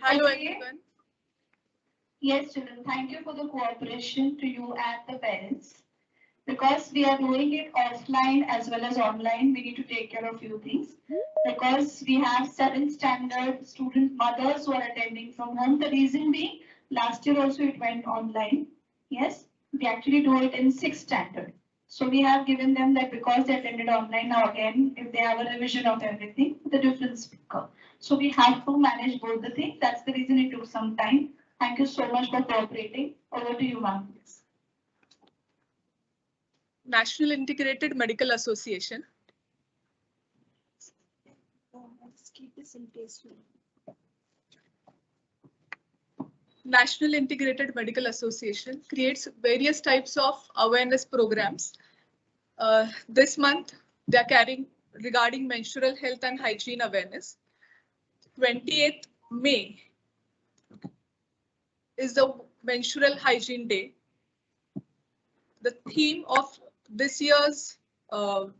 Hello everyone. Yes, children, thank you for the cooperation to you and the parents. Because we are doing it offline as well as online, we need to take care of few things. Because we have 7th standard student mothers who are attending from home. The reason being, last year also it went online. Yes, we actually do it in 6th standard. So we have given them that because they attended online, now again, if they have a revision of everything, the different speaker. So we have to manage both the things. That's the reason it took some time. Thank you so much for cooperating. Over to you, ma'am, please. National Integrated Medical Association. National Integrated Medical Association creates various types of awareness programs. This month, they are carrying regarding menstrual health and hygiene awareness. 28th May is the Menstrual Hygiene Day. The theme of this year's World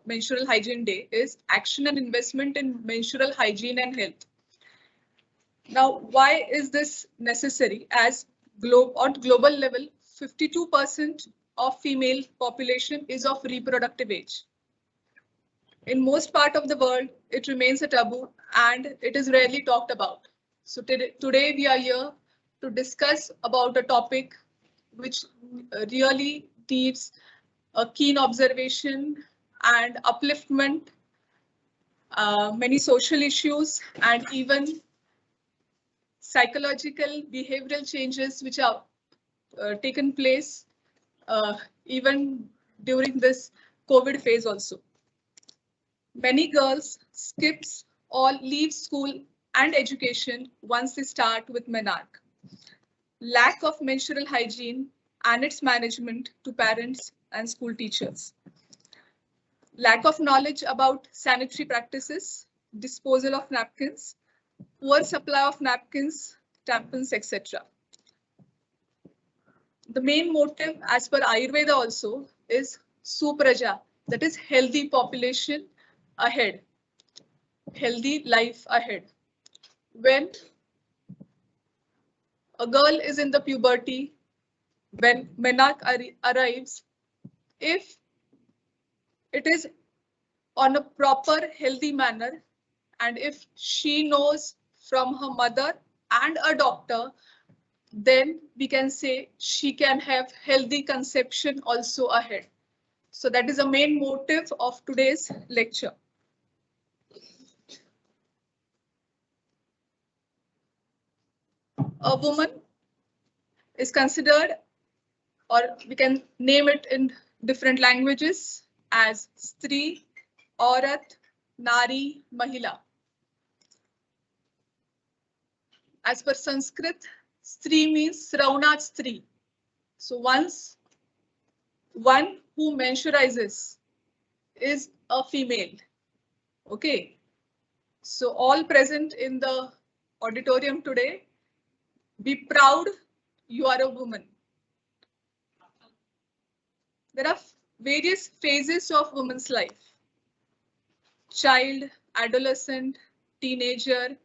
Menstrual Hygiene Day is Action and Investment in Menstrual Hygiene and Health. Now, why is this necessary? As on global level, 52% of female population is of reproductive age. In most part of the world, it remains a taboo and it is rarely talked about. So today we are here to discuss about a topic which really needs a keen observation and upliftment, many social issues, and even psychological behavioral changes which are taken place even during this COVID phase also. Many girls skips or leave school and education once they start with menarche. Lack of menstrual hygiene and its management to parents and school teachers. Lack of knowledge about sanitary practices, disposal of napkins, poor supply of napkins, tampons, etc. The main motive as per Ayurveda also is Supraja, that is healthy population ahead, healthy life ahead. When a girl is in the puberty, when menarche arrives, if it is on a proper healthy manner, and if she knows from her mother and a doctor, then we can say she can have healthy conception also ahead. So that is the main motive of today's lecture. A woman is considered, or we can name it in different languages as Stree, Aurat, Nari, Mahila. As per Sanskrit, Stree means Sraunat Stree. So one who menstruizes is a female. Okay. So all present in the auditorium today, be proud you are a woman. There are various phases of woman's life. Child, adolescent, teenager,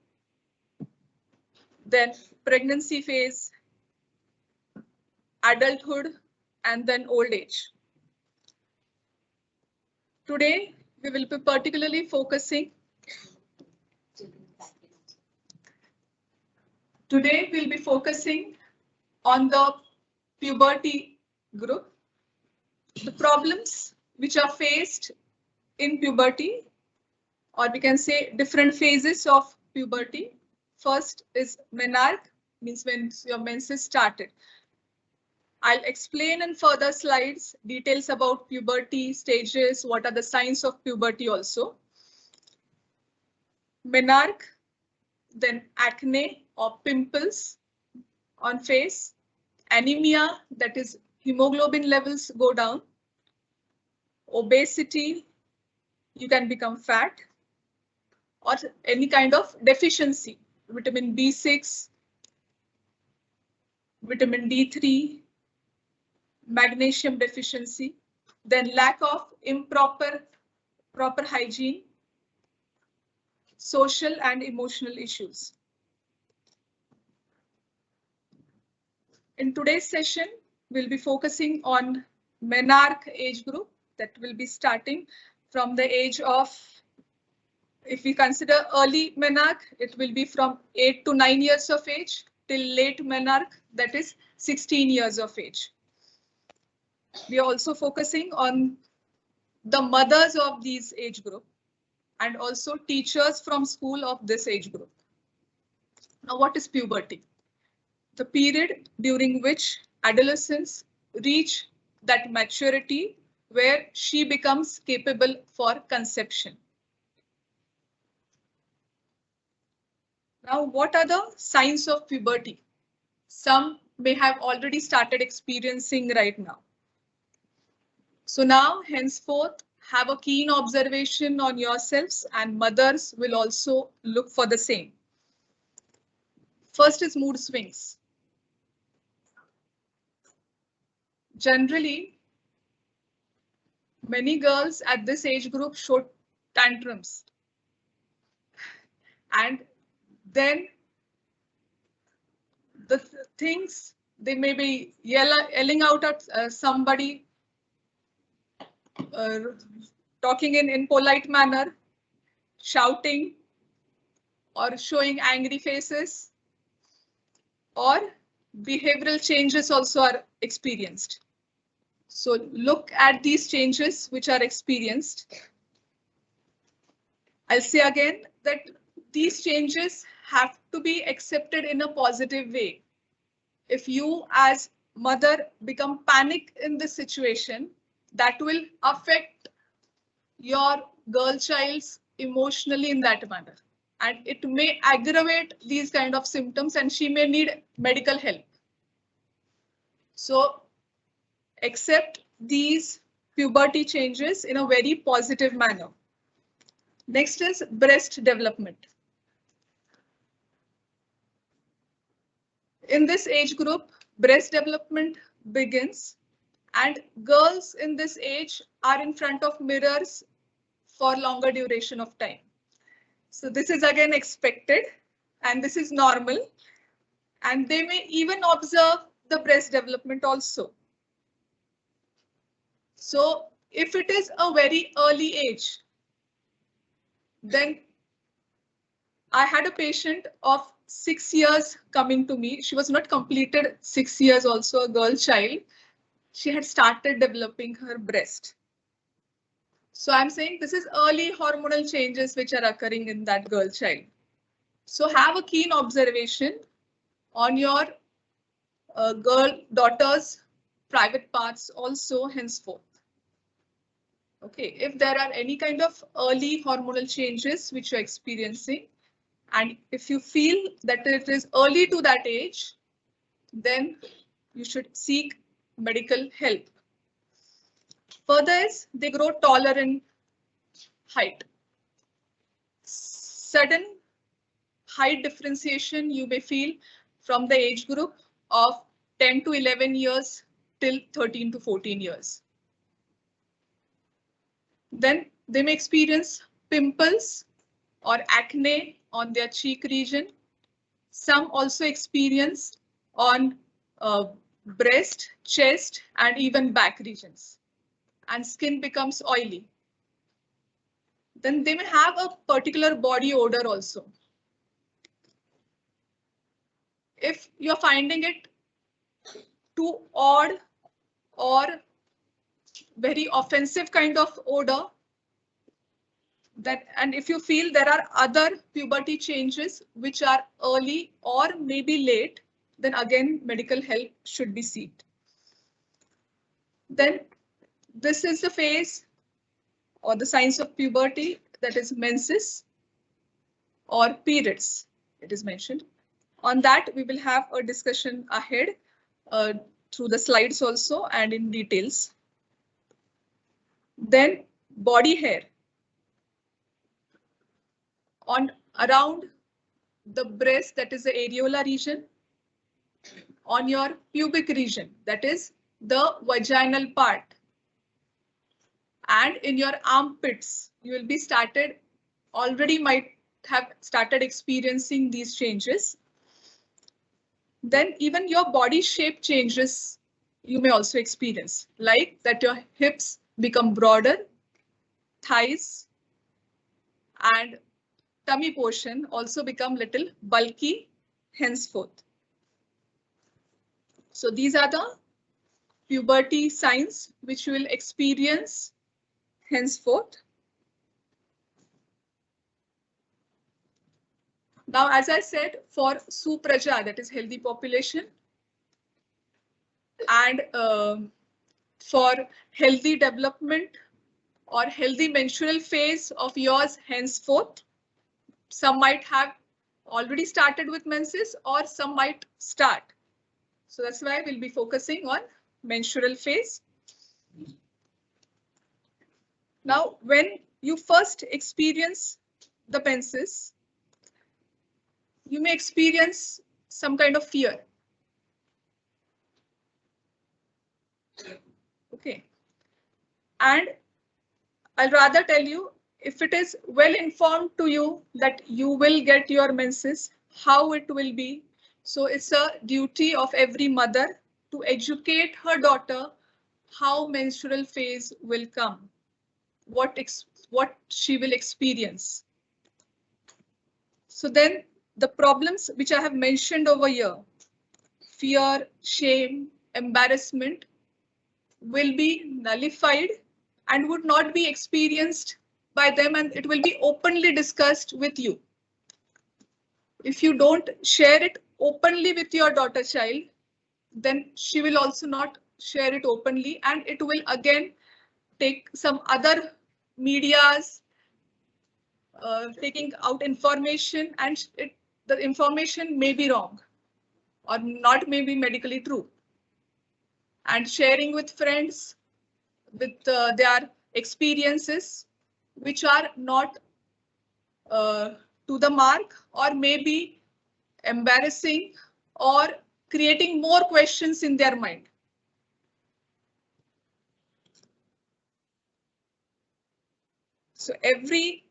then pregnancy phase, adulthood, and then old age. Today, we will be particularly focusing. Today, we'll be focusing on the puberty group, the problems which are faced in puberty, or we can say different phases of puberty. First is menarche, means when your menses started. I'll explain in further slides details about puberty stages, what are the signs of puberty also. Menarche, then acne or pimples on face, anemia, that is hemoglobin levels go down, obesity, you can become fat, or any kind of deficiency, vitamin B6, vitamin D3, magnesium deficiency, then lack of proper hygiene, social and emotional issues. In today's session, we'll be focusing on menarche age group that will be starting from the age of, if we consider early menarche, it will be from 8 to 9 years of age till late menarche, that is 16 years of age. We are also focusing on the mothers of these age group and also teachers from school of this age group. Now, what is puberty? The period during which adolescents reach that maturity where she becomes capable for conception. Now, what are the signs of puberty? Some may have already started experiencing right now. So now, henceforth, have a keen observation on yourselves, and mothers will also look for the same. First is mood swings. Generally, many girls at this age group show tantrums. And then the things, they may be yelling out at somebody, talking in impolite manner, shouting, or showing angry faces, or behavioral changes also are experienced. So look at these changes which are experienced. I'll say again that these changes have to be accepted in a positive way. If you as mother become panic in this situation, that will affect your girl child's emotionally in that manner. And it may aggravate these kind of symptoms and she may need medical help. So accept these puberty changes in a very positive manner. Next is breast development. In this age group, breast development begins, and girls in this age are in front of mirrors for longer duration of time. So this is again expected and this is normal, and they may even observe the breast development also. So if it is a very early age, then I had a patient of 6 years coming to me. She was not completed 6 years, also a girl child. She had started developing her breast. So I'm saying this is early hormonal changes which are occurring in that girl child. So have a keen observation on your daughter's private parts also henceforth. Okay, if there are any kind of early hormonal changes which you're experiencing, and if you feel that it is early to that age, then you should seek medical help. Further is they grow taller in height. Sudden height differentiation you may feel from the age group of 10 to 11 years till 13 to 14 years. Then they may experience pimples or acne on their cheek region. Some also experience on breast, chest, and even back regions, and skin becomes oily. Then they may have a particular body odor also. If you're finding it too odd or very offensive kind of odor, that, and if you feel there are other puberty changes which are early or maybe late, then again medical help should be sought. Then this is the phase or the signs of puberty, that is menses or periods, it is mentioned. On that we will have a discussion ahead through the slides also and in details. Then body hair. On around the breast, that is the areola region. On your pubic region, that is the vaginal part. And in your armpits, you will be already might have started experiencing these changes. then even your body shape changes you may also experience, like that your hips become broader, thighs and tummy portion also become little bulky henceforth. So these are the puberty signs which you will experience henceforth. Now, as I said, for Supraja, that is healthy population, and for healthy development or healthy menstrual phase of yours henceforth, some might have already started with menses or some might start. So that's why we'll be focusing on menstrual phase. Now, when you first experience the menses, you may experience some kind of fear. Okay. And I'll rather tell you, if it is well informed to you that you will get your menses, how it will be. So it's a duty of every mother to educate her daughter how menstrual phase will come, what she will experience. So then the problems which I have mentioned over here, fear, shame, embarrassment, will be nullified and would not be experienced by them, and it will be openly discussed with you. If you don't share it openly with your daughter child, then she will also not share it openly, and it will again take some other medias taking out information, and the information may be wrong or not may be medically true, and sharing with friends with their experiences which are not to the mark or maybe embarrassing or creating more questions in their mind. So every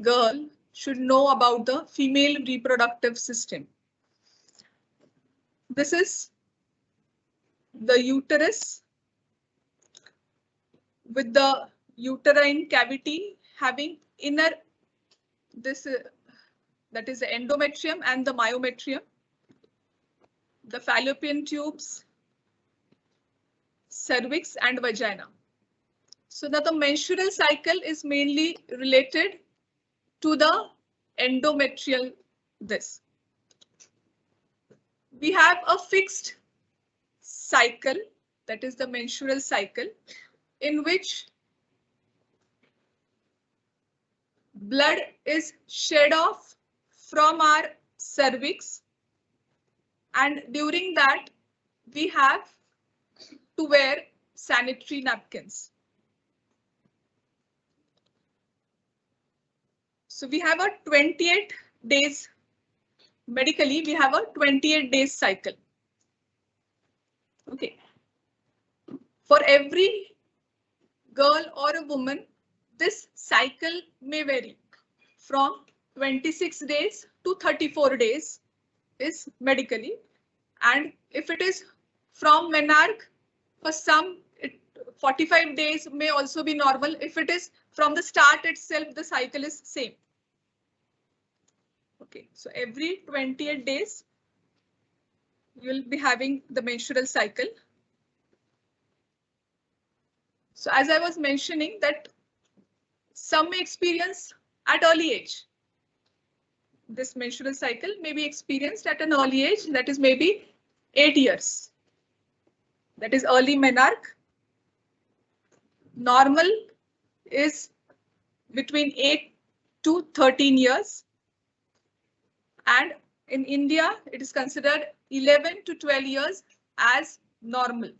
girl should know about the female reproductive system. This is the uterus with the uterine cavity having inner that is the endometrium and the myometrium, the fallopian tubes, cervix and vagina. So that the menstrual cycle is mainly related to the endometrial this. We have a fixed cycle, that is the menstrual cycle, in which blood is shed off from our cervix, and during that we have to wear sanitary napkins. So we have a 28 days, medically we have a 28 days cycle. Okay. For every girl or a woman, this cycle may vary from 26 days to 34 days is medically. And if it is from menarche, for some 45 days may also be normal. If it is from the start itself, the cycle is same. Okay, so every 28 days, you will be having the menstrual cycle. So as I was mentioning that some may experience at early age. This menstrual cycle may be experienced at an early age, that is maybe 8 years. That is early menarche. Normal is between 8 to 13 years. And in India, it is considered 11 to 12 years as normal.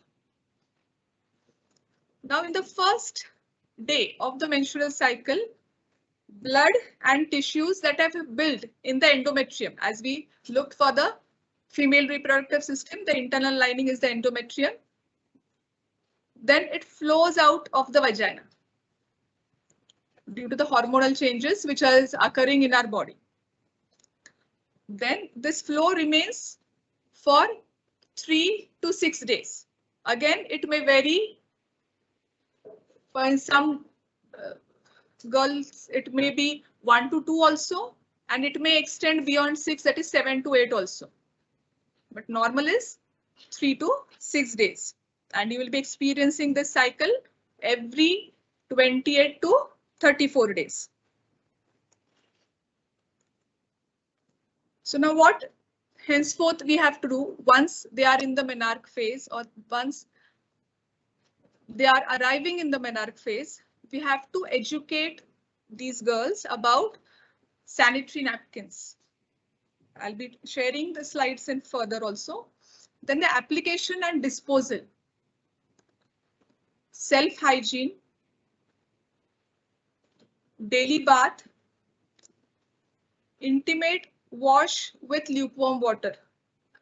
Now, in the first day of the menstrual cycle, blood and tissues that have built in the endometrium, as we looked for the female reproductive system, the internal lining is the endometrium. Then it flows out of the vagina. due to the hormonal changes which is occurring in our body. Then this flow remains for 3 to 6 days. Again, it may vary. For some girls, it may be 1 to 2 also, and it may extend beyond 6, that is 7 to 8 also. But normal is 3 to 6 days. And you will be experiencing this cycle every 28 to 34 days. So now what henceforth we have to do once they are in the menarche phase, or once they are arriving in the menarche phase, we have to educate these girls about sanitary napkins. I'll be sharing the slides in further also. Then the application and disposal, self-hygiene, daily bath, intimate wash with lukewarm water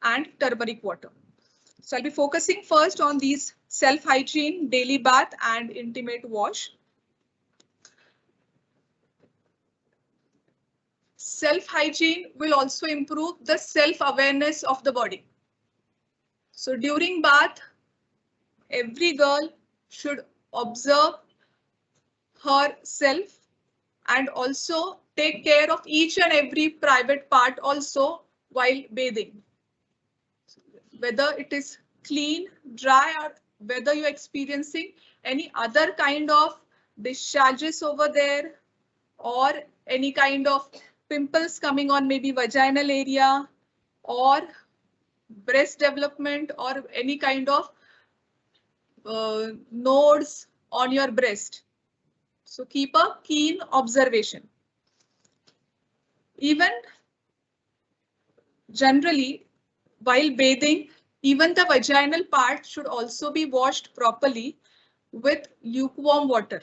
and turmeric water. So I'll be focusing first on these self-hygiene, daily bath and intimate wash. Self-hygiene will also improve the self-awareness of the body. So during bath, every girl should observe herself and also take care of each and every private part also while bathing. Whether it is clean, dry, or whether you're experiencing any other kind of discharges over there or any kind of pimples coming on maybe vaginal area or breast development or any kind of nodes on your breast. So keep a keen observation. Even generally, while bathing, even the vaginal part should also be washed properly with lukewarm water.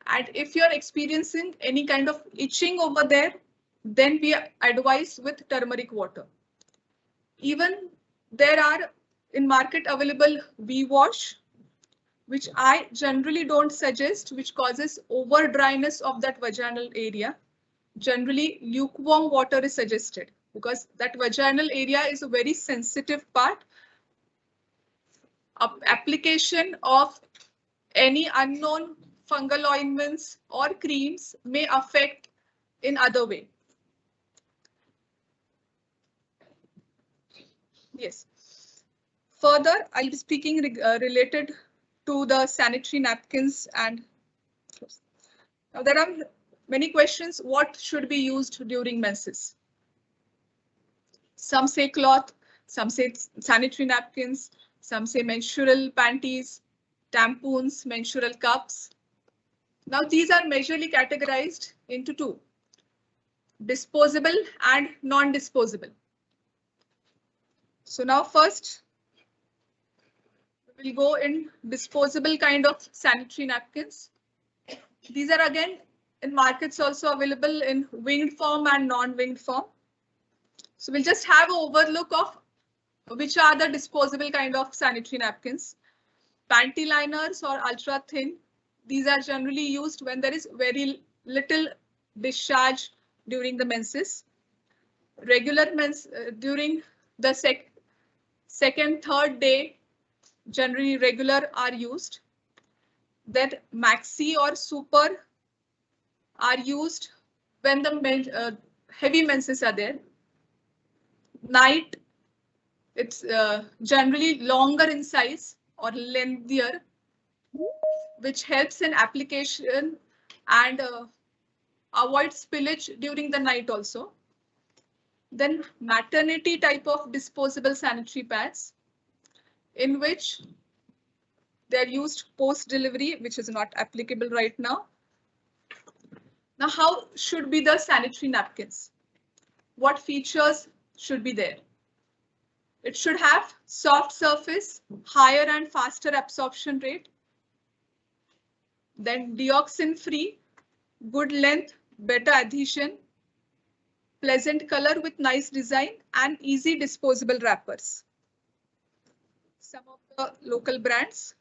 And if you're experiencing any kind of itching over there, then we advise with turmeric water. Even there are in market available V-wash, which I generally don't suggest, which causes over dryness of that vaginal area. Generally, lukewarm water is suggested because that vaginal area is a very sensitive part. Application of any unknown fungal ointments or creams may affect in other way. Yes. Further, I'll be speaking related to the sanitary napkins, and now there are many questions. What should be used during menses? Some say cloth, some say sanitary napkins, some say menstrual panties, tampons, menstrual cups. Now these are majorly categorized into two: disposable and non-disposable. So now first we'll go in disposable kind of sanitary napkins. These are again in markets also available in winged form and non-winged form. So we'll just have an overlook of which are the disposable kind of sanitary napkins. Panty liners or ultra thin. These are generally used when there is very little discharge during the menses. Regular during the second, third day, generally regular are used. Then maxi or super are used when the heavy menses are there. Night, it's generally longer in size or lengthier, which helps in application and avoid spillage during the night also. Then maternity type of disposable sanitary pads, in which they're used post-delivery, which is not applicable right now. Now, how should be the sanitary napkins? What features should be there? It should have soft surface, higher and faster absorption rate. Then dioxin free, good length, better adhesion, pleasant color with nice design and easy disposable wrappers. Some of the local brands.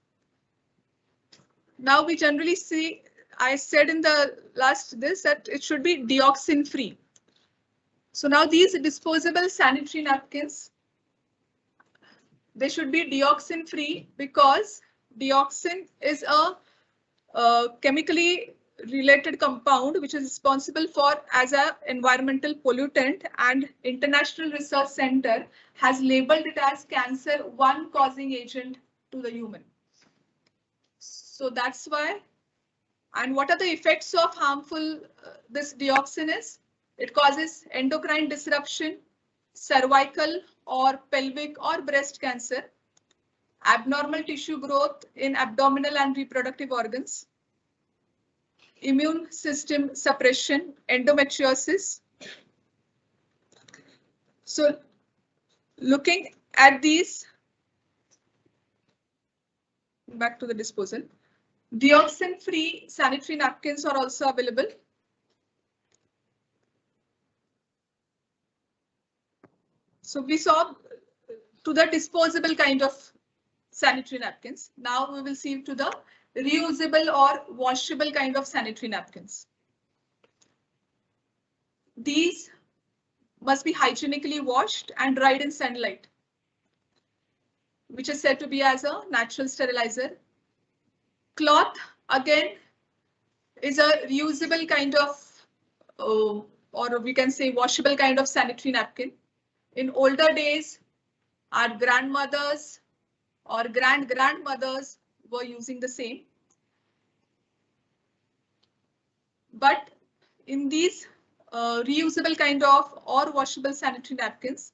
Now we generally see I said in the last this that it should be dioxin free. So now these disposable sanitary napkins, they should be dioxin free because dioxin is a chemically related compound which is responsible for as a environmental pollutant, and International Research Center has labeled it as cancer 1 causing agent to the human. So that's why. And what are the effects of harmful this dioxin is? It causes endocrine disruption, cervical or pelvic or breast cancer, abnormal tissue growth in abdominal and reproductive organs, immune system suppression, endometriosis. So looking at these, back to the disposal, dioxin-free sanitary napkins are also available. So we saw to the disposable kind of sanitary napkins. Now we will see to the reusable or washable kind of sanitary napkins. These must be hygienically washed and dried in sunlight, which is said to be as a natural sterilizer. Cloth, again, is a reusable kind of, or we can say washable kind of sanitary napkin. In older days, our grandmothers or grandmothers were using the same. But in these reusable kind of or washable sanitary napkins,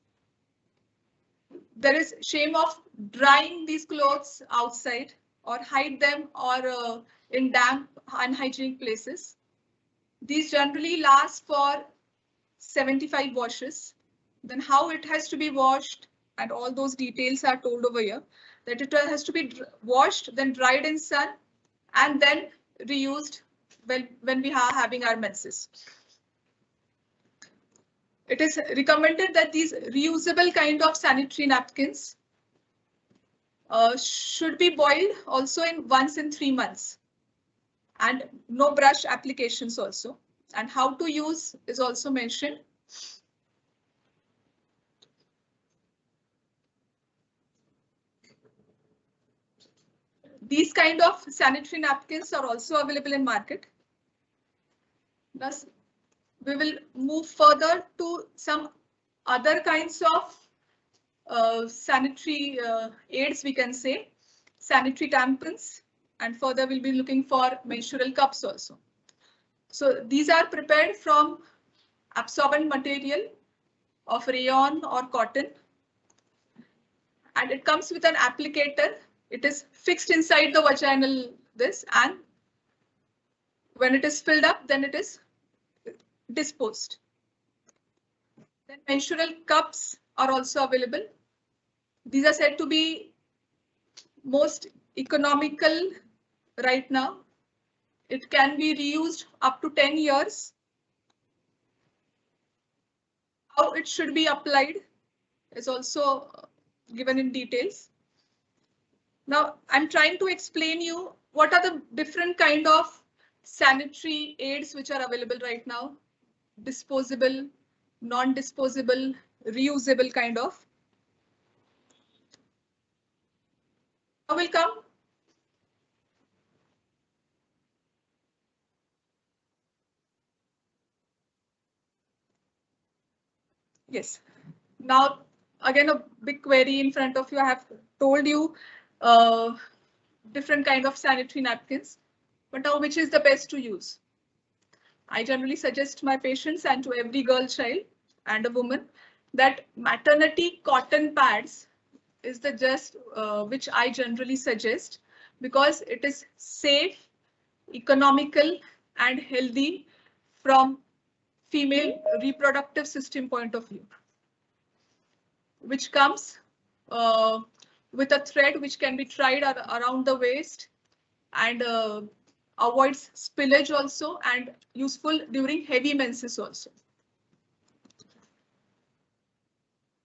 there is shame of drying these clothes outside or hide them or in damp, unhygienic places. These generally last for 75 washes. Then how it has to be washed and all those details are told over here, that it has to be washed, then dried in sun, and then reused when we are having our menses. It is recommended that these reusable kind of sanitary napkins should be boiled also once in 3 months, and no brush applications also. And how to use is also mentioned. These kind of sanitary napkins are also available in market. Thus, we will move further to some other kinds of sanitary aids, we can say, sanitary tampons, and further we'll be looking for menstrual cups also. So these are prepared from absorbent material of rayon or cotton, and it comes with an applicator. It is fixed inside the vaginal this, and when it is filled up, then it is disposed. Then menstrual cups are also available. These are said to be most economical right now. It can be reused up to 10 years. How it should be applied is also given in details. Now I'm trying to explain you what are the different kind of sanitary aids which are available right now. Disposable, non-disposable, reusable kind of. Now will come. Yes. Now again a big query in front of you. I have told you different kind of sanitary napkins, but now which is the best to use? I generally suggest my patients and to every girl child and a woman that maternity cotton pads is the just which I generally suggest, because it is safe, economical and healthy from female reproductive system point of view, which comes with a thread which can be tied around the waist and avoids spillage also, and useful during heavy menses also.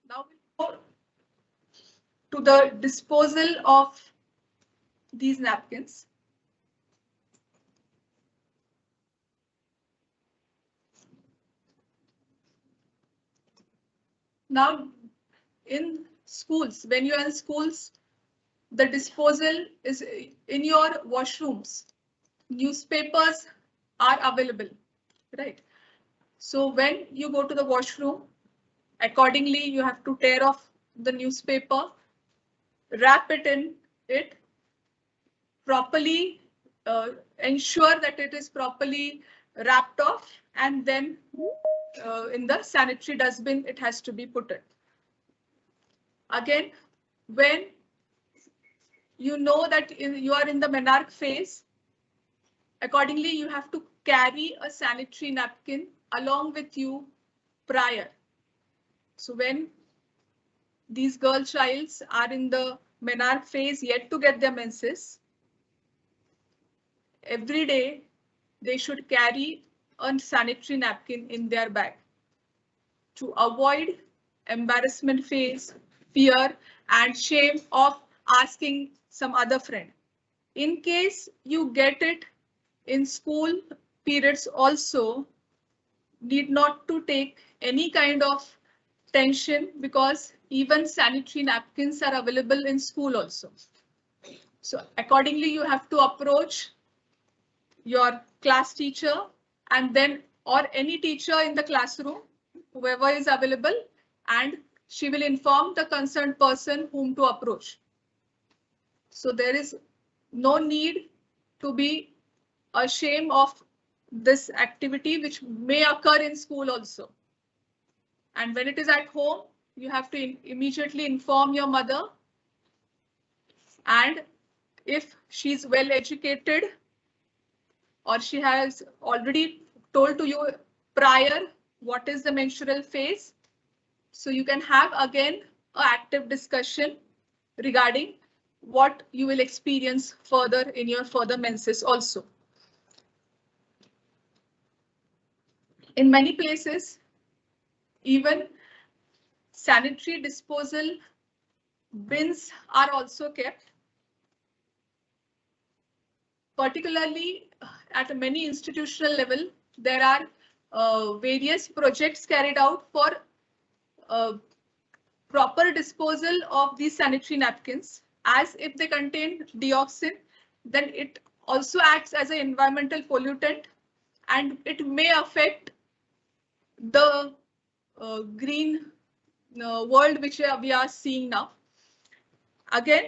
Now we go to the disposal of these napkins. Now, in schools, when you are in schools, the disposal is in your washrooms. Newspapers are available, right? So when you go to the washroom, accordingly, you have to tear off the newspaper, wrap it in it, properly ensure that it is properly wrapped off, and then in the sanitary dustbin, it has to be put in. Again, when you know that you are in the menarche phase, accordingly, you have to carry a sanitary napkin along with you prior. So when these girl childs are in the menarche phase, yet to get their menses, every day they should carry a sanitary napkin in their bag to avoid embarrassment phase, fear, and shame of asking some other friend. In case you get it in school periods also, need not to take any kind of tension, because even sanitary napkins are available in school also. So accordingly, you have to approach your class teacher and then or any teacher in the classroom, whoever is available, and she will inform the concerned person whom to approach. So there is no need to be ashamed of this activity, which may occur in school also. And when it is at home, you have to immediately inform your mother. And if she's well educated or she has already told to you prior what is the menstrual phase, so you can have again an active discussion regarding what you will experience further in your further menses also. In many places, even sanitary disposal bins are also kept. Particularly at many institutional level, there are various projects carried out for proper disposal of these sanitary napkins, as if they contain dioxin, then it also acts as an environmental pollutant and it may affect the green world which we are seeing now. Again,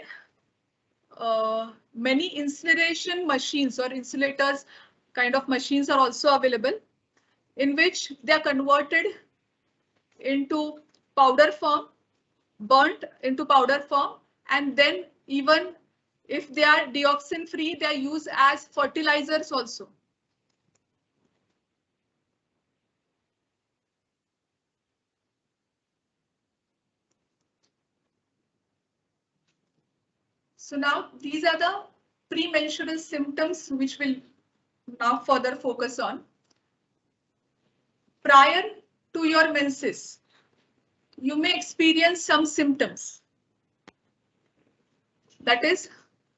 many incineration machines or incinerators kind of machines are also available, in which they are converted into powder form, burnt into powder form, and then even if they are dioxin free, they are used as fertilizers also. So now these are the premenstrual symptoms which we'll now further focus on. Prior to your menses, you may experience some symptoms. That is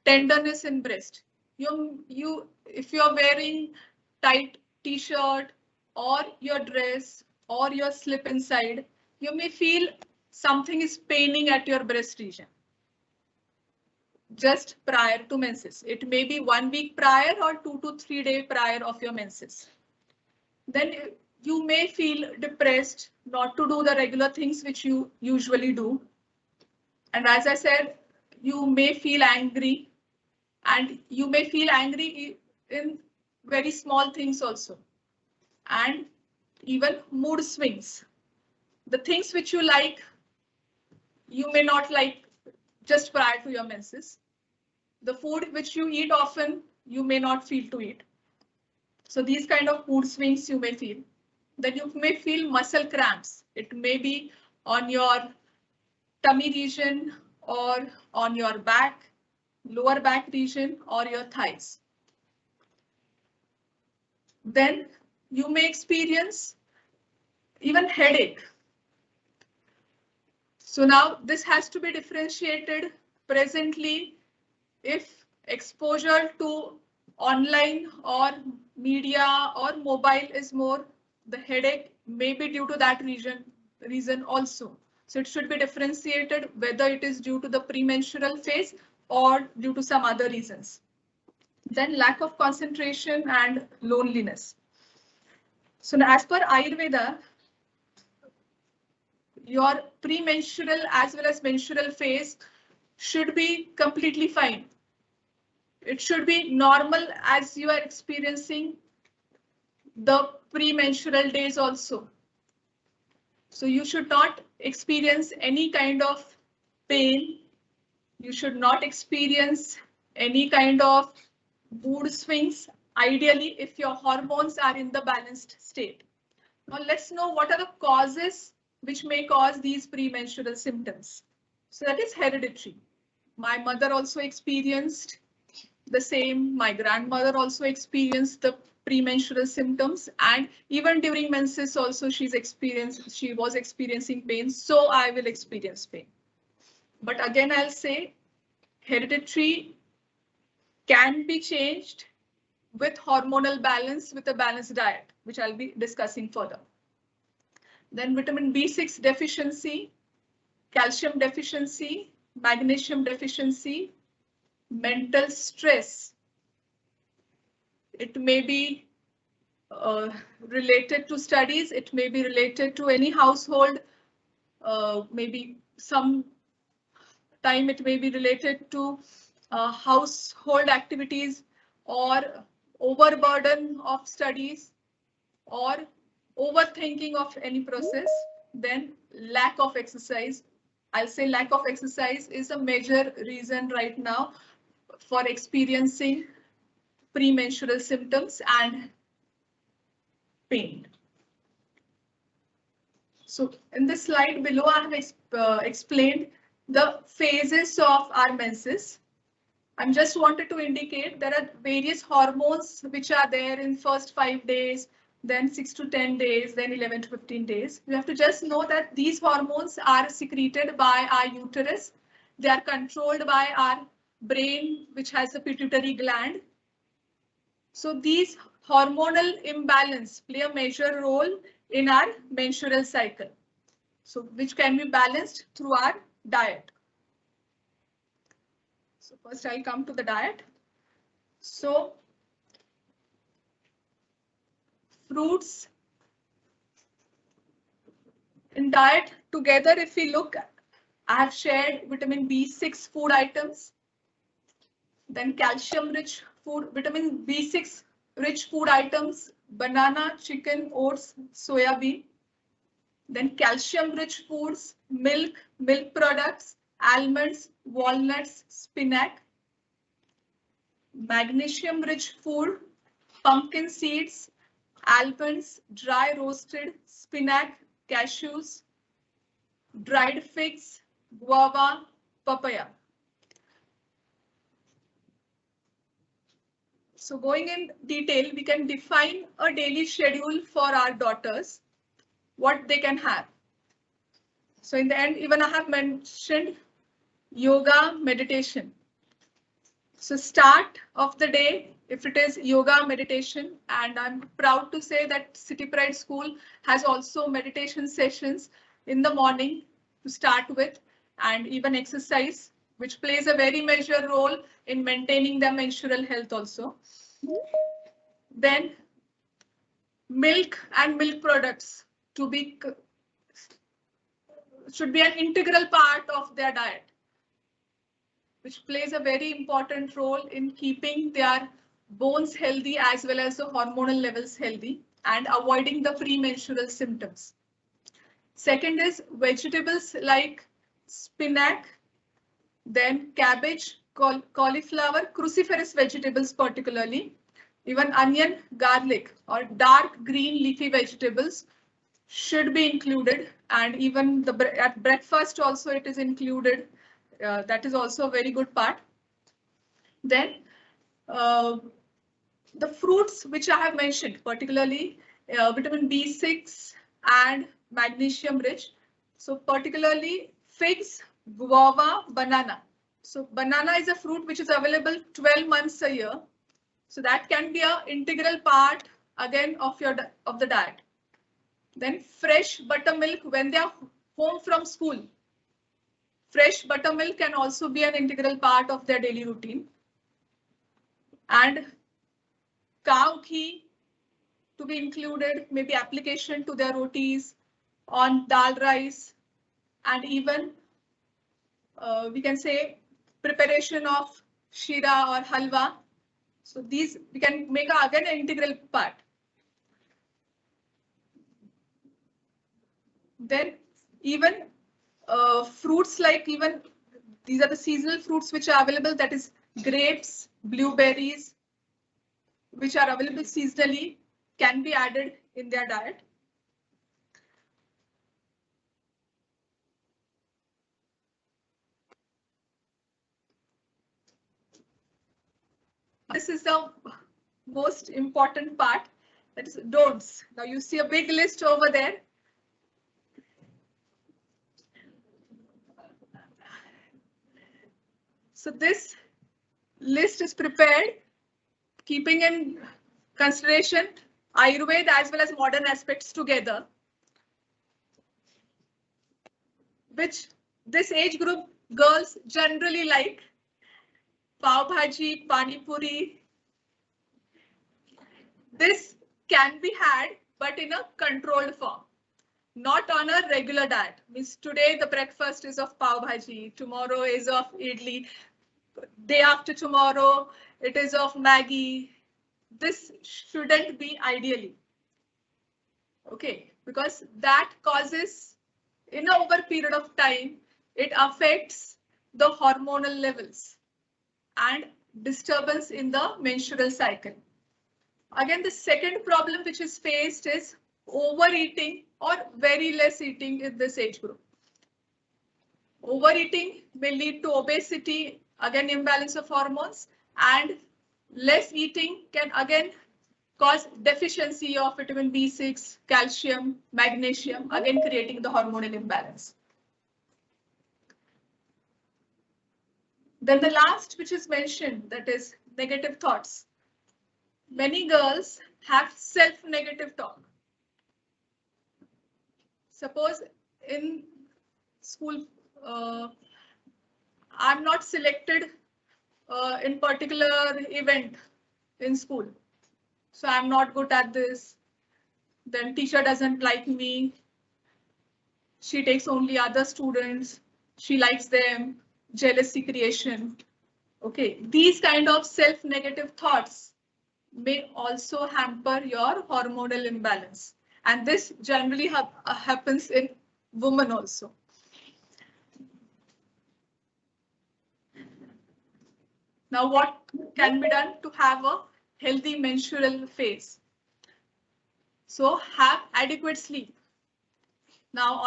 tenderness in breast. If you are wearing tight t-shirt or your dress or your slip inside, you may feel something is paining at your breast region just prior to menses. It may be 1 week prior or 2 to 3 days prior of your menses. Then you may feel depressed, not to do the regular things which you usually do. And as I said, you may feel angry, and you may feel angry in very small things also. And even mood swings. The things which you like, you may not like just prior to your menses. The food which you eat often, you may not feel to eat. So these kind of mood swings you may feel. Then you may feel muscle cramps. It may be on your tummy region or on your back, lower back region, or your thighs. Then you may experience even headache. So now this has to be differentiated presently. If exposure to online or media or mobile is more, the headache may be due to that reason also. So it should be differentiated whether it is due to the premenstrual phase or due to some other reasons. Then lack of concentration and loneliness. So as per Ayurveda, your premenstrual as well as menstrual phase should be completely fine. It should be normal as you are experiencing the premenstrual days also. So you should not experience any kind of pain. You should not experience any kind of mood swings, ideally if your hormones are in the balanced state. Now let's know what are the causes which may cause these premenstrual symptoms. So that is hereditary. My mother also experienced the same. My grandmother also experienced the premenstrual symptoms, and even during menses also she was experiencing pain. So I will experience pain. But again, I'll say hereditary can be changed with hormonal balance, with a balanced diet, which I'll be discussing further. Then vitamin B6 deficiency, calcium deficiency, magnesium deficiency, mental stress. It may be related to studies, it may be related to any household, maybe some time it may be related to household activities or overburden of studies or overthinking of any process. Then lack of exercise. I'll say lack of exercise is a major reason right now for experiencing premenstrual symptoms and pain. So in this slide below, I have explained the phases of our menses. I just wanted to indicate there are various hormones which are there in first 5 days, then 6 to 10 days, then 11 to 15 days. You have to just know that these hormones are secreted by our uterus. They are controlled by our brain, which has a pituitary gland. So these hormonal imbalance play a major role in our menstrual cycle. So which can be balanced through our diet. So first I'll come to the diet. So fruits in diet together, if we look, I have shared vitamin B6 food items, then calcium rich food, vitamin B6 rich food items, banana, chicken, oats, soya bean. Then calcium rich foods, milk, milk products, almonds, walnuts, spinach. Magnesium rich food, pumpkin seeds, almonds, dry roasted, spinach, cashews, dried figs, guava, papaya. So going in detail, we can define a daily schedule for our daughters, what they can have. So in the end, even I have mentioned yoga, meditation. So start of the day, if it is yoga, meditation, and I'm proud to say that City Pride School has also meditation sessions in the morning to start with, and even exercise, which plays a very major role in maintaining the menstrual health also. Then milk and milk products should be an integral part of their diet, which plays a very important role in keeping their bones healthy as well as the hormonal levels healthy and avoiding the premenstrual symptoms. Second is vegetables like spinach, then cabbage, cauliflower, cruciferous vegetables particularly, even onion, garlic or dark green leafy vegetables should be included, and even at breakfast also it is included. That is also a very good part. Then the fruits which I have mentioned, particularly vitamin B6 and magnesium rich. So particularly figs, guava, banana. So banana is a fruit which is available 12 months a year. So that can be an integral part again of the diet. Then fresh buttermilk when they are home from school, fresh buttermilk can also be an integral part of their daily routine. And cow ghee to be included, maybe application to their rotis, on dal rice, and even we can say preparation of shira or halwa. So these we can make again an integral part. Then even fruits like even these are the seasonal fruits which are available, that is grapes, blueberries, which are available seasonally, can be added in their diet. This is the most important part, that is don'ts. Now you see a big list over there. So this list is prepared keeping in consideration Ayurveda as well as modern aspects together, which this age group girls generally like. Pav bhaji, pani puri. This can be had, but in a controlled form, not on a regular diet. Means today the breakfast is of pav bhaji, tomorrow is of idli, day after tomorrow it is of Maggie. This shouldn't be ideally. Okay, because that causes, in a over period of time, it affects the hormonal levels and disturbance in the menstrual cycle. Again, the second problem which is faced is overeating or very less eating in this age group. Overeating may lead to obesity, again imbalance of hormones, and less eating can again cause deficiency of vitamin B6, calcium, magnesium, again creating the hormonal imbalance. Then the last which is mentioned, that is negative thoughts. Many girls have self-negative talk. Suppose in school, I'm not selected in particular event in school. So I'm not good at this. Then teacher doesn't like me. She takes only other students. She likes them. Jealousy creation. Okay, these kind of self-negative thoughts may also hamper your hormonal imbalance. And this generally happens in women also. Now, what can be done to have a healthy menstrual phase? So have adequate sleep. Now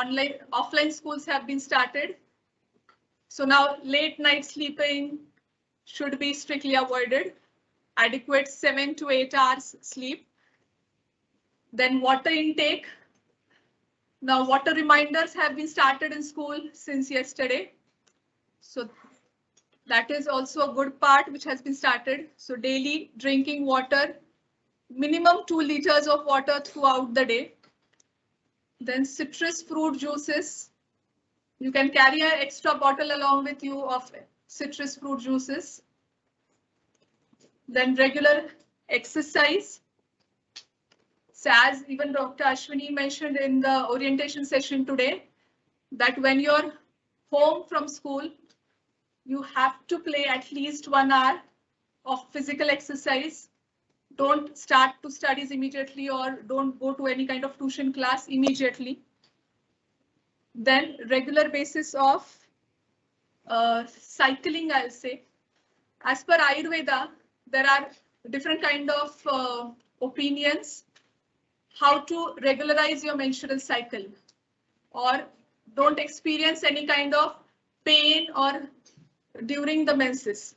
offline schools have been started. So now late night sleeping should be strictly avoided. Adequate 7 to 8 hours sleep. Then water intake. Now water reminders have been started in school since yesterday. So that is also a good part which has been started. So daily drinking water, minimum 2 liters of water throughout the day. Then citrus fruit juices. You can carry an extra bottle along with you of citrus fruit juices. Then regular exercise. So as even Dr. Ashwini mentioned in the orientation session today, that when you're home from school, you have to play at least 1 hour of physical exercise. Don't start to studies immediately or don't go to any kind of tuition class immediately. Then regular basis of cycling, I'll say. As per Ayurveda, there are different kind of opinions how to regularize your menstrual cycle or don't experience any kind of pain or during the menses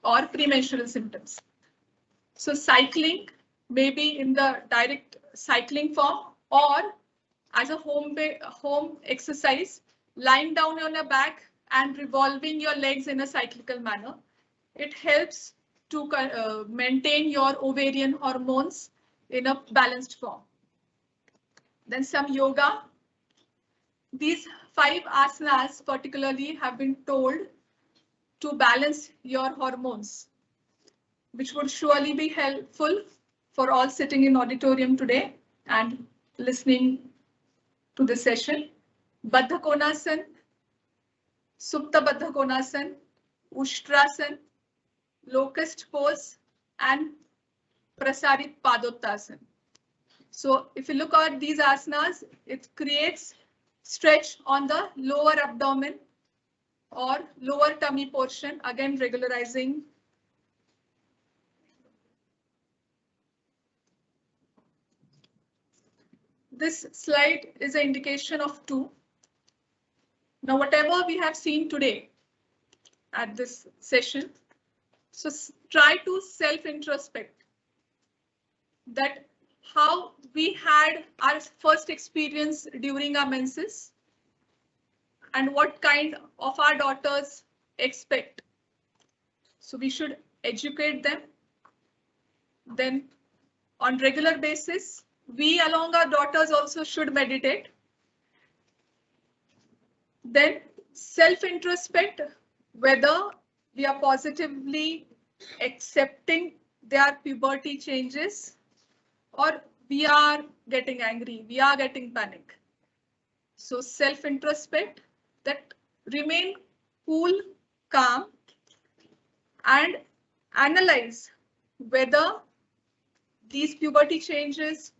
or premenstrual symptoms. So cycling may be in the direct cycling form or as a home exercise, lying down on your back and revolving your legs in a cyclical manner. It helps to maintain your ovarian hormones in a balanced form. Then some yoga. These 5 asanas particularly have been told to balance your hormones, which would surely be helpful for all sitting in auditorium today and listening to this session. Baddha Konasana, Supta Baddha Konasana, Ushtrasana, Locust Pose, and Prasarit Padottasana. So if you look at these asanas, it creates stretch on the lower abdomen or lower tummy portion, again regularizing. This slide is an indication of 2. Now, whatever we have seen today at this session, so try to self-introspect that how we had our first experience during our menses and what kind of our daughters expect. So we should educate them. Then on regular basis, we along our daughters also should meditate. Then self-introspect whether we are positively accepting their puberty changes or we are getting angry, we are getting panic. So self-introspect, that remain cool, calm, and analyze whether these puberty changes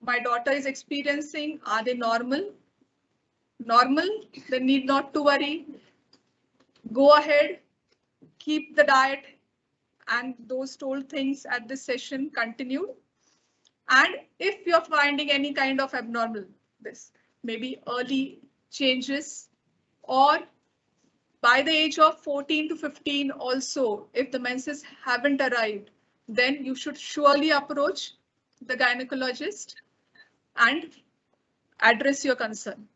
my daughter is experiencing, are they normal? Normal, then need not to worry. Go ahead, keep the diet and those told things at this session continued. And if you're finding any kind of abnormal, this maybe early changes or by the age of 14 to 15 also, if the menses haven't arrived, then you should surely approach the gynecologist and address your concern.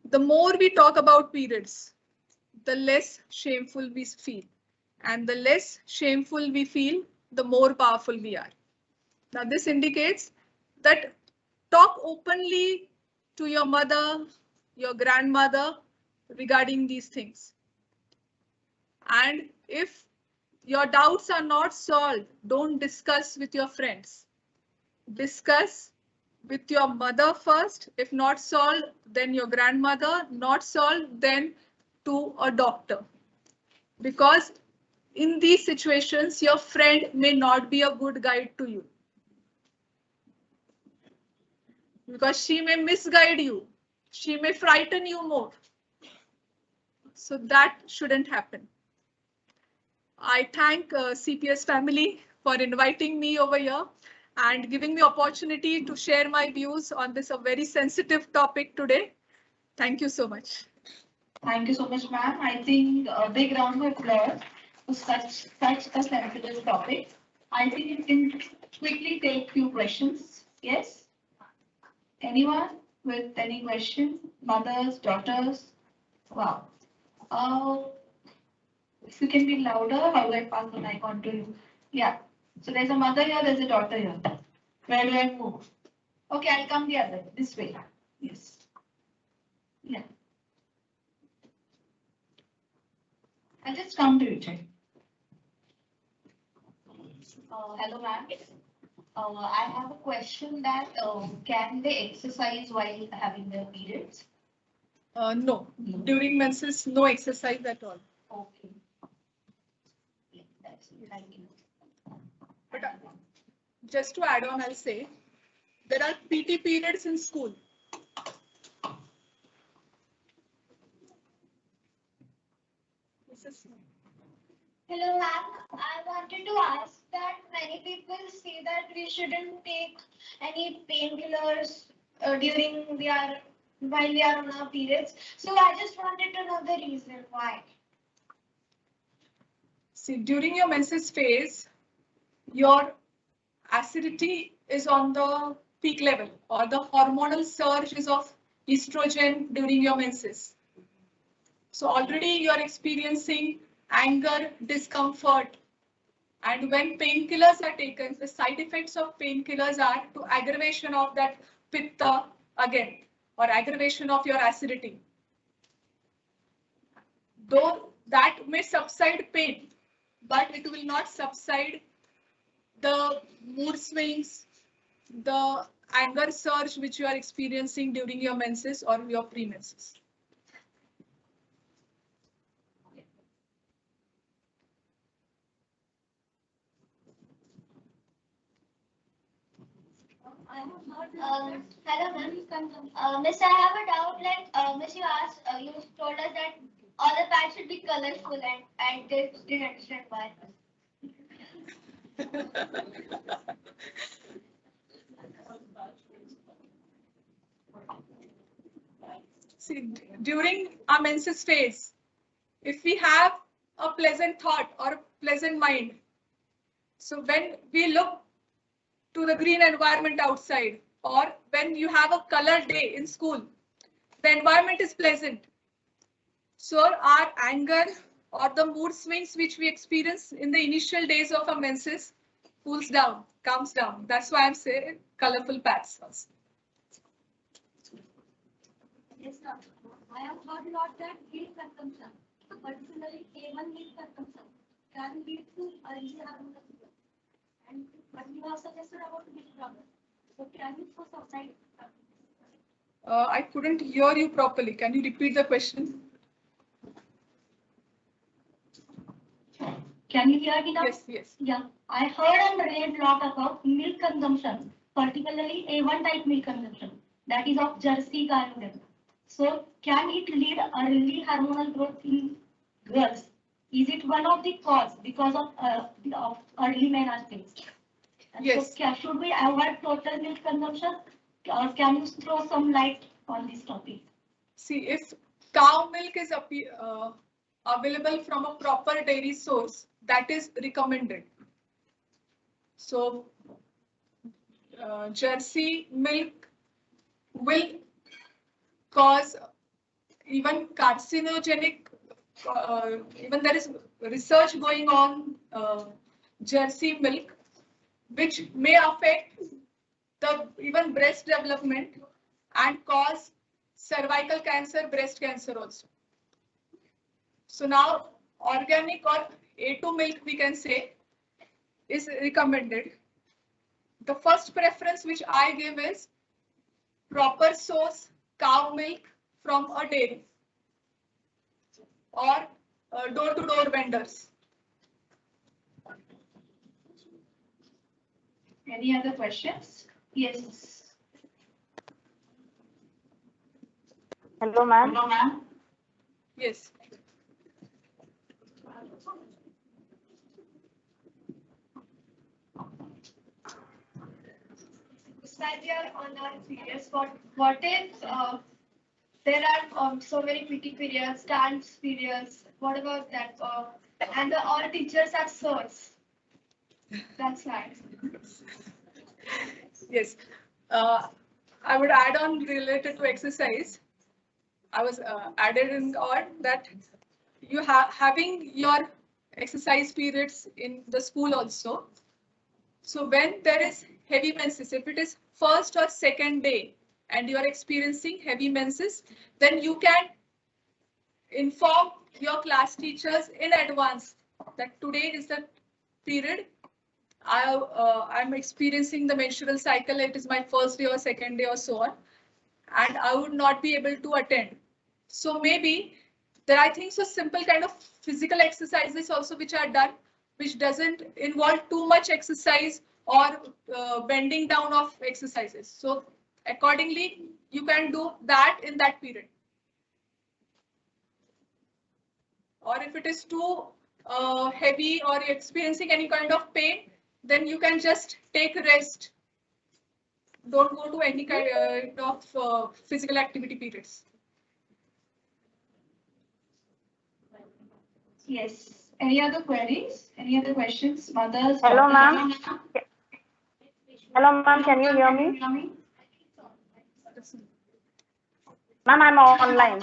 The more we talk about periods, the less shameful we feel. And the less shameful we feel, the more powerful we are. Now, this indicates that talk openly to your mother, your grandmother regarding these things. And if your doubts are not solved, don't discuss with your friends. Discuss with your mother first. If not solved, then your grandmother. Not solved, then to a doctor. Because in these situations, your friend may not be a good guide to you. Because she may misguide you. She may frighten you more. So that shouldn't happen. I thank CPS family for inviting me over here and giving me opportunity to share my views on this a very sensitive topic today. Thank you so much. Thank you so much, ma'am. I think a big round of applause for such a sensitive topic. I think you can quickly take few questions. Yes? Anyone with any question? Mothers, daughters? Wow. If you can be louder, how do I pass the mic on to you? Yeah. So there's a mother here, there's a daughter here. Where do I move? Okay, I'll come the other, this way. Yes. Yeah. I'll just come to you, Jay. Hello, ma'am. I have a question that can they exercise while having their periods? No. During menses, no exercise at all. Okay. Yeah, that's it. Thank you. But just to add on, I'll say there are PT periods in school. Hello, ma'am. I wanted to ask that many people say that we shouldn't take any painkillers during while we are on our periods. So I just wanted to know the reason why. See, during your menses phase, your acidity is on the peak level or the hormonal surge is of estrogen during your menses. So already you are experiencing anger, discomfort, And when painkillers are taken, the side effects of painkillers are to aggravation of that pitta again, or aggravation of your acidity. Though that may subside pain, but it will not subside the mood swings, the anger surge which you are experiencing during your menses or your premenses. Hello, ma'am. Miss, I have a doubt. Like, Miss, you told us that all the pads should be colorful, and I didn't understand why. See, during our menses phase, if we have a pleasant thought or a pleasant mind, so when we look to the green environment outside, or when you have a colored day in school, the environment is pleasant. So our anger or the mood swings which we experience in the initial days of our menses cools down, calms down. That's why I'm saying colorful pads. Yes, sir. I have heard a lot that milk consumption, particularly A1 milk consumption, can lead to early hormonal growth. And but you have suggested about milk problem. So can you throw some light? I couldn't hear you properly. Can you repeat the question? Can you hear me now? Yes, yes. Yeah, I heard and read a lot about milk consumption, particularly A1 type milk consumption, that is of Jersey cow milk. So, can it lead early hormonal growth in girls? Is it one of the cause because of early menarche? Yes. So, should we avoid total milk consumption, or can you throw some light on this topic? See, if cow milk is available from a proper dairy source, that is recommended. So, Jersey milk will cause even carcinogenic, even there is research going on Jersey milk, which may affect the even breast development and cause cervical cancer, breast cancer also. So now organic or A2 milk we can say is recommended. The first preference which I give is proper source cow milk from a dairy or door-to-door vendors. Any other questions? Yes. Hello, ma'am. Hello, ma'am. Yes. While we are on our periods, what if there are so many PT periods, dance periods? What about that? And all teachers are sirs. That's right. Yes. I would add on related to exercise. I was added in on that you having your exercise periods in the school also. So when there is heavy menses, if it is first or second day and you are experiencing heavy menses, then you can inform your class teachers in advance that today is the period I'm experiencing the menstrual cycle. It is my first day or second day or so on, and I would not be able to attend. So maybe there are, I think, so simple kind of physical exercises also which are done, which doesn't involve too much exercise or bending down of exercises. So accordingly, you can do that in that period. Or if it is too heavy or experiencing any kind of pain, then you can just take rest. Don't go to any kind of physical activity periods. Yes. Any other queries? Any other questions? Mothers? Hello, daughters? ma'am. Hello, ma'am. Can you hear me? Ma'am, I'm online.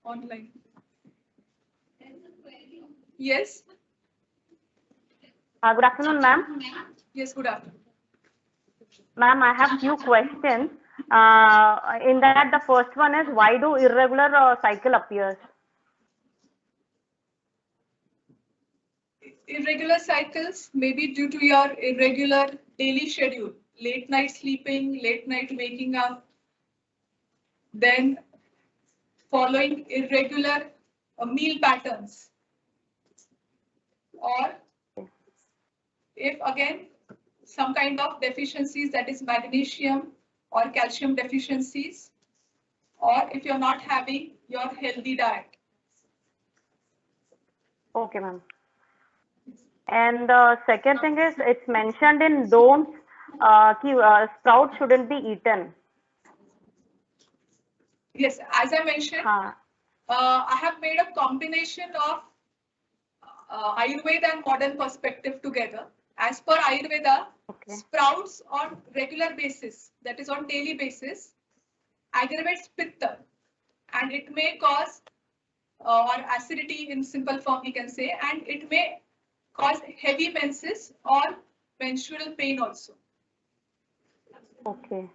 Online. Yes. Good afternoon, ma'am. Yes, good afternoon. Ma'am, I have few questions. In that, the first one is, why do irregular cycle appears? Irregular cycles may be due to your irregular daily schedule, late night sleeping, late night waking up, then following irregular meal patterns, or if again some kind of deficiencies, that is magnesium or calcium deficiencies, or if you're not having your healthy diet. Okay, ma'am. And the second thing is, it's mentioned in don'ts, sprouts shouldn't be eaten. Yes, as I mentioned, I have made a combination of Ayurveda and modern perspective together. As per Ayurveda, sprouts on regular basis, that is on daily basis, aggravates pitta, and it may cause or acidity in simple form we can say, and it may cause heavy menses or menstrual pain also. Okay.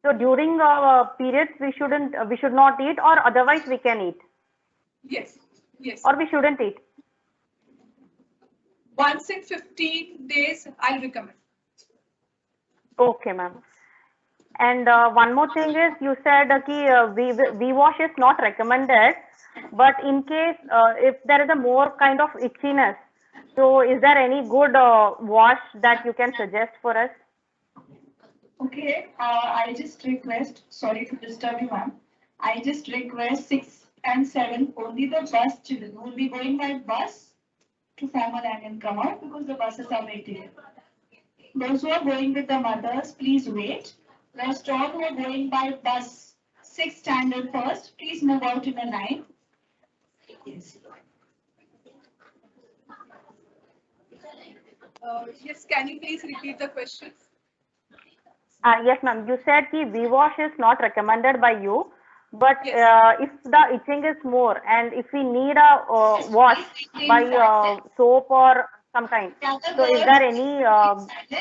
So during periods we should not eat, or otherwise we can eat. Yes, yes. Or we shouldn't eat. Once in 15 days, I'll recommend. Okay, ma'am. And one more thing is, you said V-wash is not recommended, but in case if there is a more kind of itchiness, so is there any good wash that you can suggest for us? Okay, I just request, sorry to disturb you, ma'am. I just request 6 and 7, only the bus children will be going by bus to form a line and come out, because the buses are waiting. Those who are going with the mothers, please wait. Rest all who are going by bus 6 standard first, please move out in a line. Yes. Yes, can you please repeat the question? Yes, ma'am. You said the V-wash is not recommended by you, but if the itching is more, and if we need a wash by soap or some kind, so is there any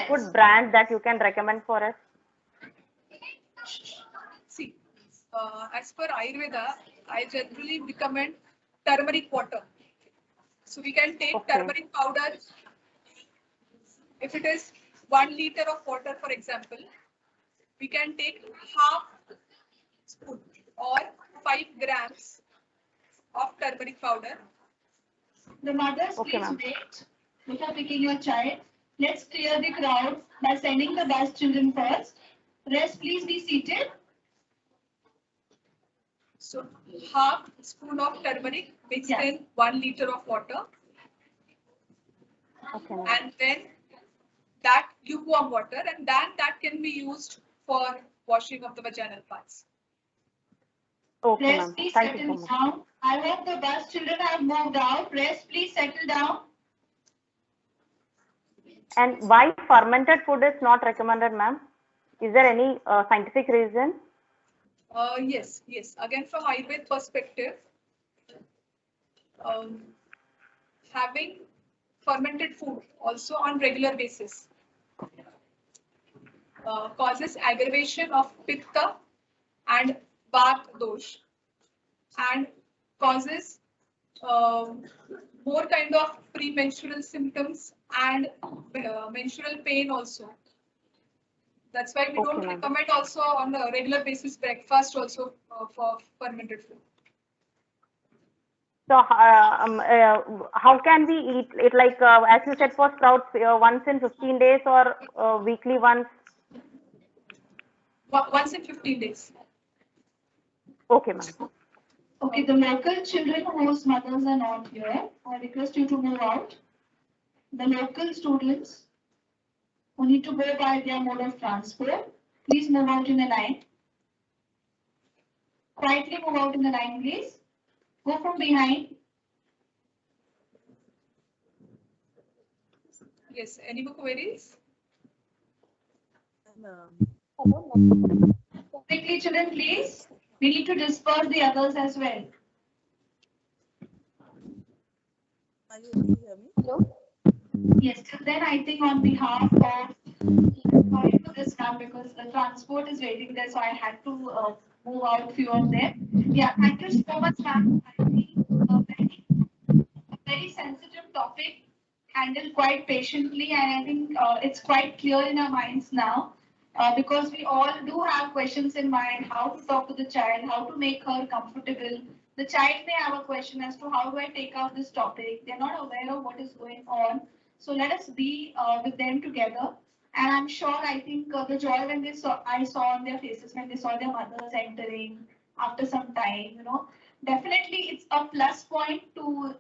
good brand that you can recommend for us? See, as per Ayurveda, I generally recommend turmeric water. So we can take turmeric powder. If it is 1 liter of water, for example, we can take half spoon or 5 grams of turmeric powder. The mothers, please wait before picking your child. Let's clear the crowd by sending the bus children first. Rest, please be seated. So half spoon of turmeric mixed in 1 liter of water. And then that lukewarm water, and then that can be used for washing of the vaginal parts. Okay, Rest, please settle down. I hope the bus children have moved out. Rest, please settle down. And why fermented food is not recommended, ma'am? Is there any scientific reason? Yes. Again, from Ayurveda perspective, having fermented food also on regular basis causes aggravation of pitta and bath dosh, and causes more kind of premenstrual symptoms and menstrual pain also. That's why we don't recommend also on a regular basis breakfast also for fermented food. So how can we eat it, like as you said, for sprouts once in 15 days or weekly once? Once in 15 days. Okay, ma'am. Okay, the local children whose mothers are not here, I request you to move out. The local students who need to go by their mode of transport, please move out in a line. Quietly move out in the line, please. Go from behind. Yes, any more queries? Quickly, children, please. We need to disperse the others as well. Are you able to hear me? Hello? Yes, till then I think on behalf of, sorry for this now because the transport is waiting there, so I had to move out few of them. Yeah, thank you so much, ma'am. I think very sensitive topic handled quite patiently, and I think it's quite clear in our minds now. Because we all do have questions in mind, how to talk to the child, how to make her comfortable. The child may have a question as to how do I take out this topic. They're not aware of what is going on. So let us be with them together. And I'm sure, I think the joy when I saw on their faces when they saw their mothers entering after some time, definitely it's a plus point to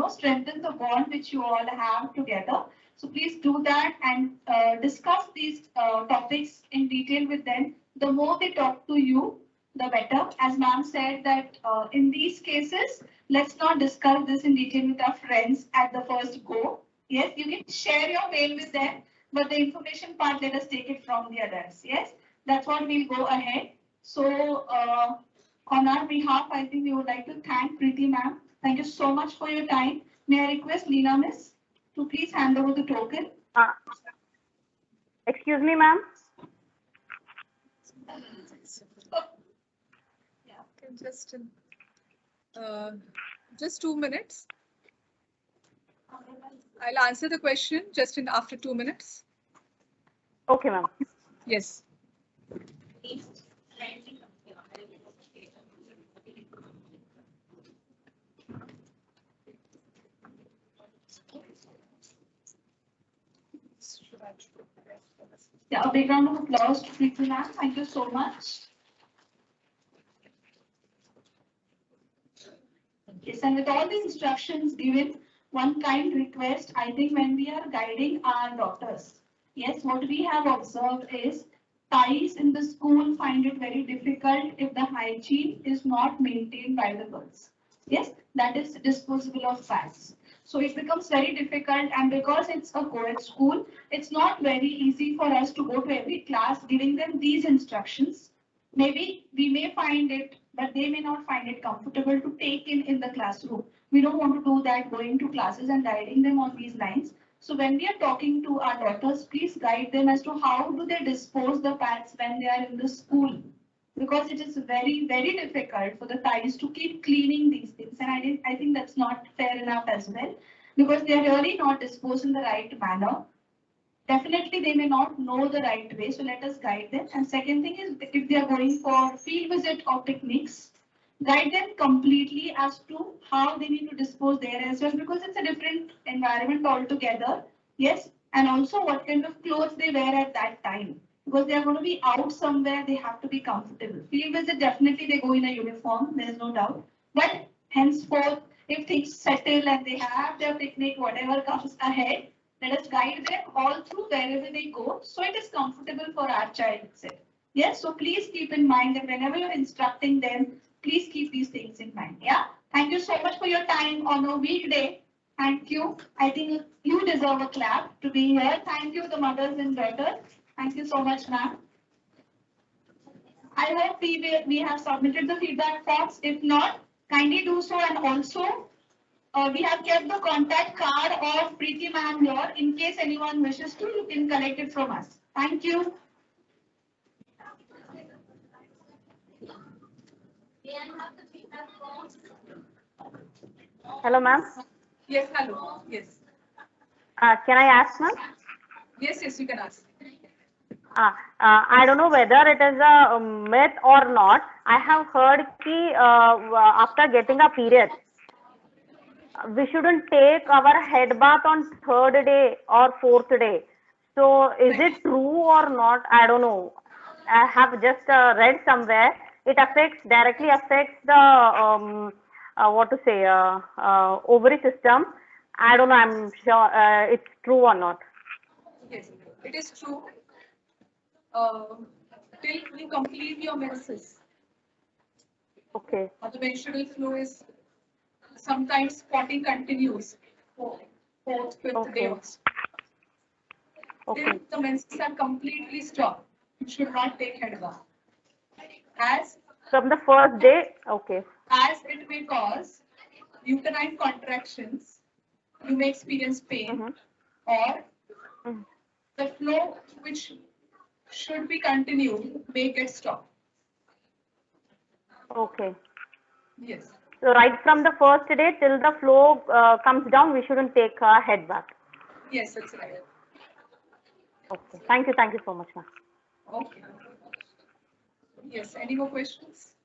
strengthen the bond which you all have together. So please do that and discuss these topics in detail with them. The more they talk to you, the better. As ma'am said that in these cases, let's not discuss this in detail with our friends at the first go. Yes, you can share your mail with them, but the information part, let us take it from the others. Yes, that's what we'll go ahead. So on our behalf, I think we would like to thank Preeti ma'am. Thank you so much for your time. May I request Leena miss to please hand over the token? Excuse me, ma'am. Yeah, just 2 minutes. I'll answer the question just in after 2 minutes. Okay, ma'am. Yes. Yeah, a big round of applause to Preeti ma'am. Thank you so much. Yes, and with all the instructions given, one kind request, I think when we are guiding our daughters, yes, what we have observed is ties in the school find it very difficult if the hygiene is not maintained by the girls. Yes, that is disposable of pads. So it becomes very difficult, and because it's a co-ed school, it's not very easy for us to go to every class giving them these instructions. Maybe we may find it, but they may not find it comfortable to take in the classroom. We don't want to do that going to classes and guiding them on these lines. So when we are talking to our daughters, please guide them as to how do they dispose the pads when they are in the school. Because it is very, very difficult for the ties to keep cleaning these things. And I think that's not fair enough as well, because they are really not disposed in the right manner. Definitely they may not know the right way, so let us guide them. And second thing is, if they are going for field visit or picnics, guide them completely as to how they need to dispose there as well, because it's a different environment altogether. Yes, and also what kind of clothes they wear at that time, because they are going to be out somewhere, they have to be comfortable. Field visit, definitely they go in a uniform, there's no doubt. But henceforth, if things settle and they have their picnic, whatever comes ahead, let us guide them all through wherever they go, so it is comfortable for our child itself. Yes, so please keep in mind that whenever you're instructing them, please keep these things in mind. Yeah, thank you so much for your time on a weekday. Thank you. I think you deserve a clap to be here. Thank you, the mothers and daughters. Thank you so much, ma'am. I hope we have submitted the feedback forms. If not, kindly do so, and also we have kept the contact card of Preeti ma'am here. In case anyone wishes to, you can collect it from us. Thank you. Hello, ma'am. Yes, hello. Yes. Can I ask, ma'am? Yes, you can ask. I don't know whether it is a myth or not. I have heard that after getting a period, we shouldn't take our head bath on third day or fourth day. So is it true or not? I don't know. I have just read somewhere. It directly affects the what to say ovary system. I don't know. I'm sure it's true or not. Yes, it is true. Till you complete your menses, Okay. the menstrual flow is sometimes spotting continues for fourth, fifth day also. Okay. Till the menses are completely stopped, you should not take head bath. As From the first day, okay. As it may cause uterine contractions, you may experience pain. or Mm. the flow which should be continued may get stopped. Okay. Yes. So right from the first day till the flow comes down, we shouldn't take a head bath. Yes, that's right. Okay. Thank you. Thank you so much, ma'am. Okay. Yes. Any more questions?